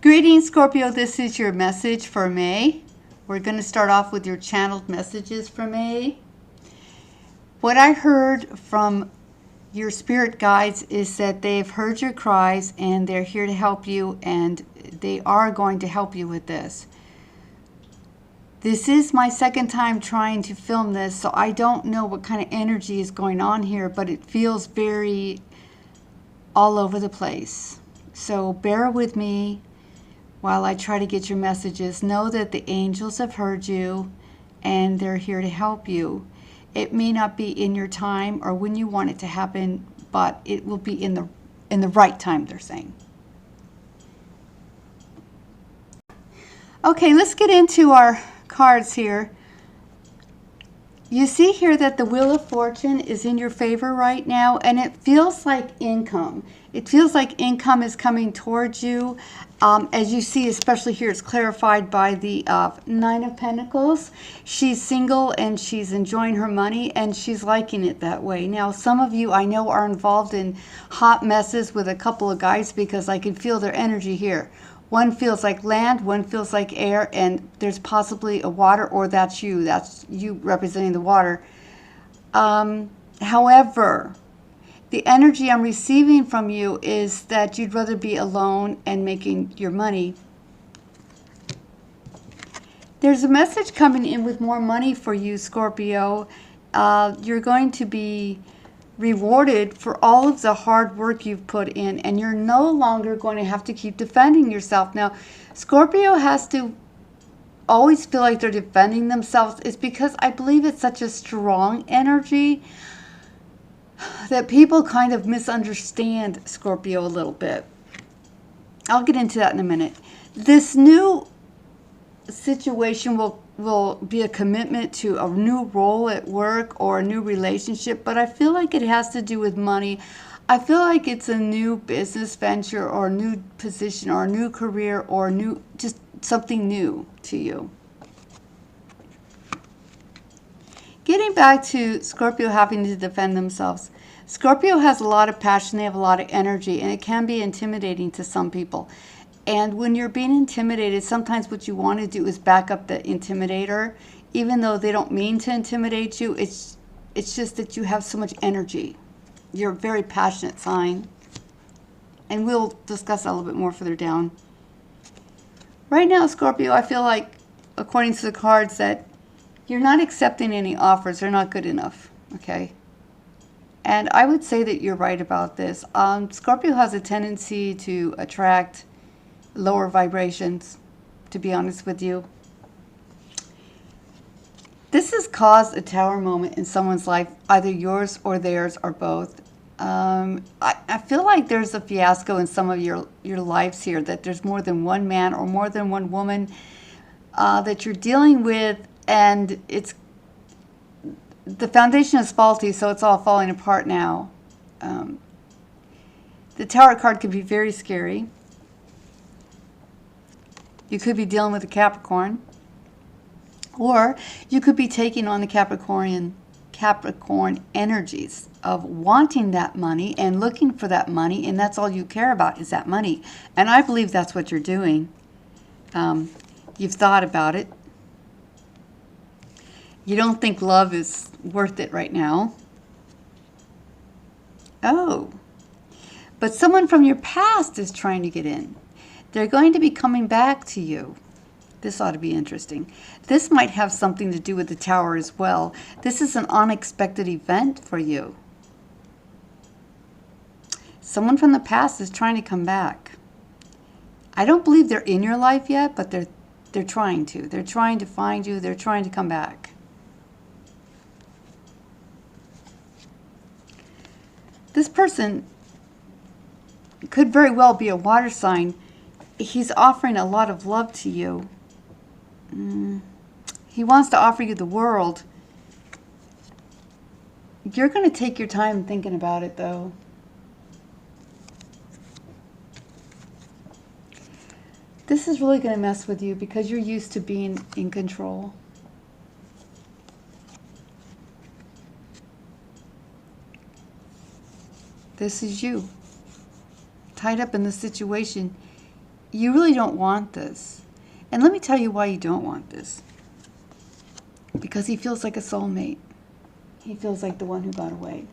Greetings, Scorpio. This is your message for May. We're going to start off with your channeled messages for May. What I heard from your spirit guides is that they've heard your cries and they're here to help you, and they are going to help you with this. This is my second time trying to film this, so I don't know what kind of energy is going on here, but it feels very all over the place. So bear with me while I try to get your messages. Know that the angels have heard you and they're here to help you. It may not be in your time or when you want it to happen, but it will be in the right time, they're saying. Okay, let's get into our cards here. You see here that the Wheel of Fortune is in your favor right now, and it feels like income. It feels like income is coming towards you. As you see, especially here, it's clarified by the Nine of Pentacles. She's single and she's enjoying her money and she's liking it that way. Now, some of you I know are involved in hot messes with a couple of guys because I can feel their energy here. One feels like land, one feels like air, and there's possibly a water, or that's you representing the water. However, the energy I'm receiving from you is that you'd rather be alone and making your money. There's a message coming in with more money for you, Scorpio. You're going to be rewarded for all of the hard work you've put in, and you're no longer going to have to keep defending yourself. Now, Scorpio has to always feel like they're defending themselves. It's because I believe it's such a strong energy that people kind of misunderstand Scorpio a little bit. I'll get into that in a minute. This new situation will be a commitment to a new role at work or a new relationship, but I feel like it has to do with money. I feel like it's a new business venture or a new position or a new career or just something new to you. Getting back to Scorpio having to defend themselves. Scorpio has a lot of passion, they have a lot of energy, and it can be intimidating to some people. And when you're being intimidated, sometimes what you want to do is back up the intimidator, even though they don't mean to intimidate you. It's just that you have so much energy. You're a very passionate sign. And we'll discuss that a little bit more further down. Right now, Scorpio, I feel like, according to the cards, that you're not accepting any offers. They're not good enough, okay? And I would say that you're right about this. Scorpio has a tendency to attract lower vibrations, to be honest with you. This has caused a tower moment in someone's life, either yours or theirs or both. I feel like there's a fiasco in some of your lives here, that there's more than one man or more than one woman that you're dealing with, and the foundation is faulty, so it's all falling apart now. The Tower card can be very scary. You could be dealing with a Capricorn, or you could be taking on the Capricorn energies of wanting that money and looking for that money, and that's all you care about is that money. And I believe that's what you're doing. You've thought about it. You don't think love is worth it right now. Oh, but someone from your past is trying to get in. They're going to be coming back to you. This ought to be interesting. This might have something to do with the Tower as well. This is an unexpected event for you. Someone from the past is trying to come back. I don't believe they're in your life yet, but they're trying to. They're trying to find you. They're trying to come back. This person could very well be a water sign. He's offering a lot of love to you. He wants to offer you the world. You're going to take your time thinking about it, though. This is really going to mess with you because you're used to being in control. This is you, tied up in the situation. you really don't want this. And let me tell you why you don't want this. Because he feels like a soulmate. He feels like the one who got away.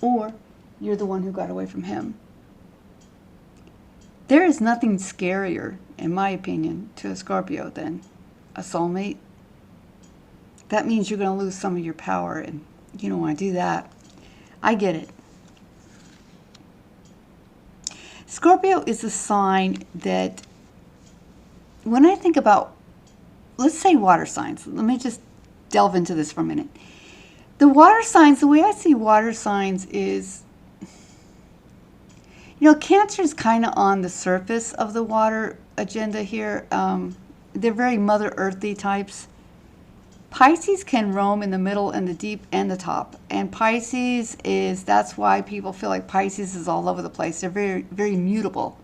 Or you're the one who got away from him. There is nothing scarier, in my opinion, to a Scorpio than a soulmate. That means you're going to lose some of your power, and you don't want to do that. I get it. Scorpio is a sign that, when I think about, let's say water signs. Let me just delve into this for a minute. The water signs, the way I see water signs is, Cancer is kind of on the surface of the water agenda here. They're very Mother Earthy types. Pisces can roam in the middle and the deep and the top. And Pisces that's why people feel like Pisces is all over the place. They're very, very mutable.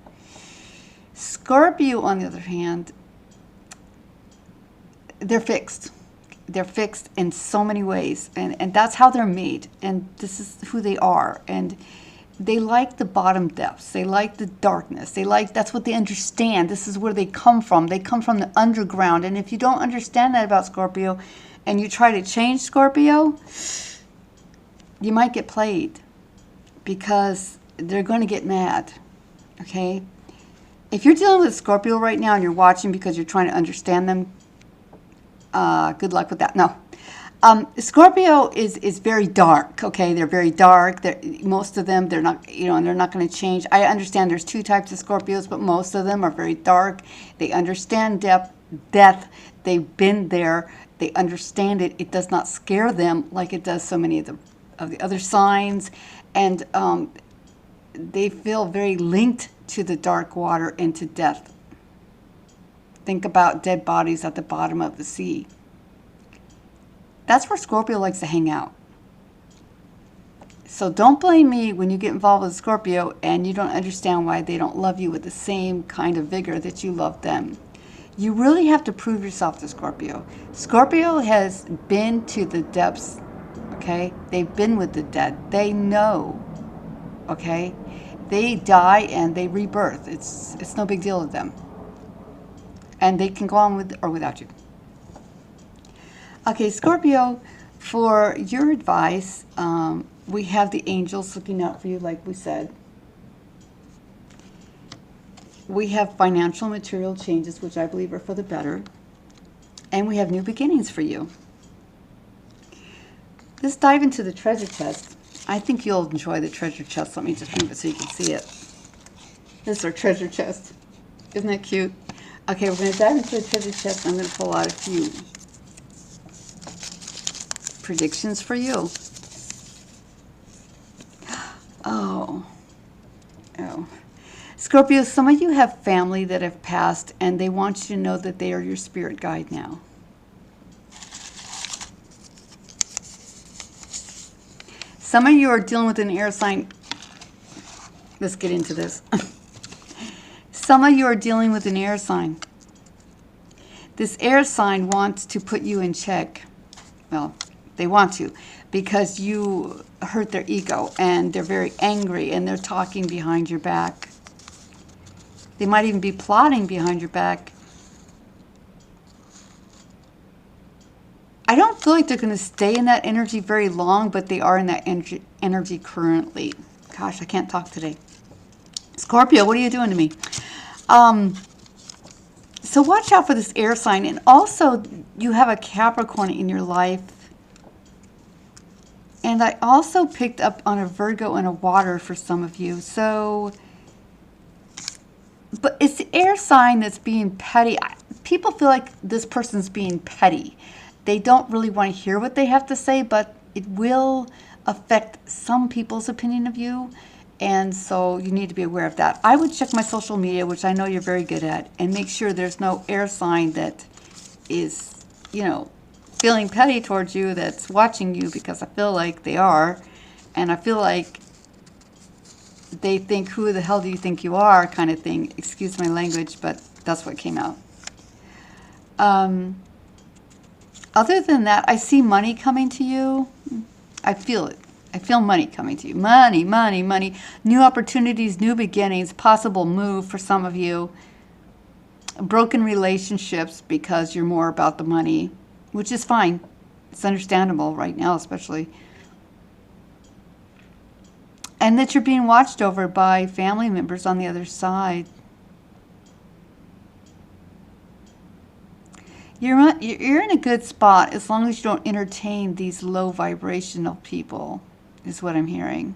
Scorpio, on the other hand, they're fixed. They're fixed in so many ways. And that's how they're made. And this is who they are. And they like the bottom depths. They like the darkness. That's what they understand. This is where they come from. They come from the underground. And if you don't understand that about Scorpio and you try to change Scorpio, you might get played because they're going to get mad. Okay? If you're dealing with Scorpio right now and you're watching because you're trying to understand them, good luck with that. No. Scorpio is very dark, okay? They're very dark. Most of them, they're not, and they're not going to change. I understand there's two types of Scorpios, but most of them are very dark. They understand death. They've been there. They understand it. It does not scare them like it does so many of the other signs. And they feel very linked to the dark water and to death. Think about dead bodies at the bottom of the sea. That's where Scorpio likes to hang out. So don't blame me when you get involved with Scorpio and you don't understand why they don't love you with the same kind of vigor that you love them. You really have to prove yourself to Scorpio. Scorpio has been to the depths, okay? They've been with the dead. They know, okay? They die and they rebirth. It's no big deal to them. And they can go on with or without you. Okay, Scorpio, for your advice, we have the angels looking out for you, like we said. We have financial material changes, which I believe are for the better. And we have new beginnings for you. Let's dive into the treasure chest. I think you'll enjoy the treasure chest. Let me just move it so you can see it. This is our treasure chest. Isn't that cute? Okay, we're going to dive into the treasure chest. I'm going to pull out a few predictions for you. Oh. Scorpio, some of you have family that have passed and they want you to know that they are your spirit guide now. Some of you are dealing with an air sign. Let's get into this. Some of you are dealing with an air sign. This air sign wants to put you in check. Well, they want to because you hurt their ego and they're very angry and they're talking behind your back. They might even be plotting behind your back. I don't feel like they're going to stay in that energy very long, but they are in that energy currently. Gosh, I can't talk today. Scorpio, what are you doing to me? So watch out for this air sign. And also, you have a Capricorn in your life. And I also picked up on a Virgo and a water for some of you. So, but it's the air sign that's being petty. People feel like this person's being petty. They don't really want to hear what they have to say, but it will affect some people's opinion of you. And so you need to be aware of that. I would check my social media, which I know you're very good at, and make sure there's no air sign that is, feeling petty towards you that's watching you, because I feel like they are. And I feel like they think, who the hell do you think you are, kind of thing. Excuse my language, but that's what came out. Other than that, I see money coming to you. I feel it. I feel money coming to you. Money, money, money. New opportunities, new beginnings, possible move for some of you. broken relationships because you're more about the money, which is fine. It's understandable right now, especially. And that you're being watched over by family members on the other side. You're in a good spot as long as you don't entertain these low vibrational people, is what I'm hearing.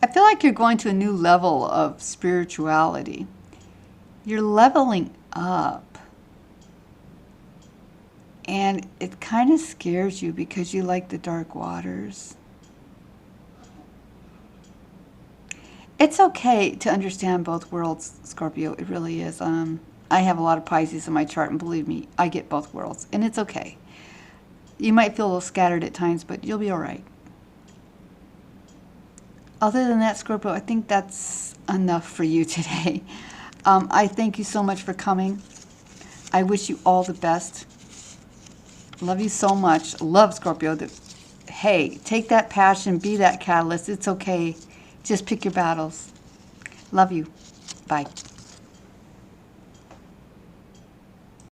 I feel like you're going to a new level of spirituality. You're leveling up. And it kind of scares you because you like the dark waters. It's okay to understand both worlds, Scorpio. It really is. I have a lot of Pisces in my chart, and believe me, I get both worlds, and it's okay. You might feel a little scattered at times, but you'll be all right. Other than that, Scorpio, I think that's enough for you today. I thank you so much for coming. I wish you all the best. Love you so much. Love, Scorpio. Hey, take that passion, be that catalyst. It's okay. Just pick your battles. Love you. Bye.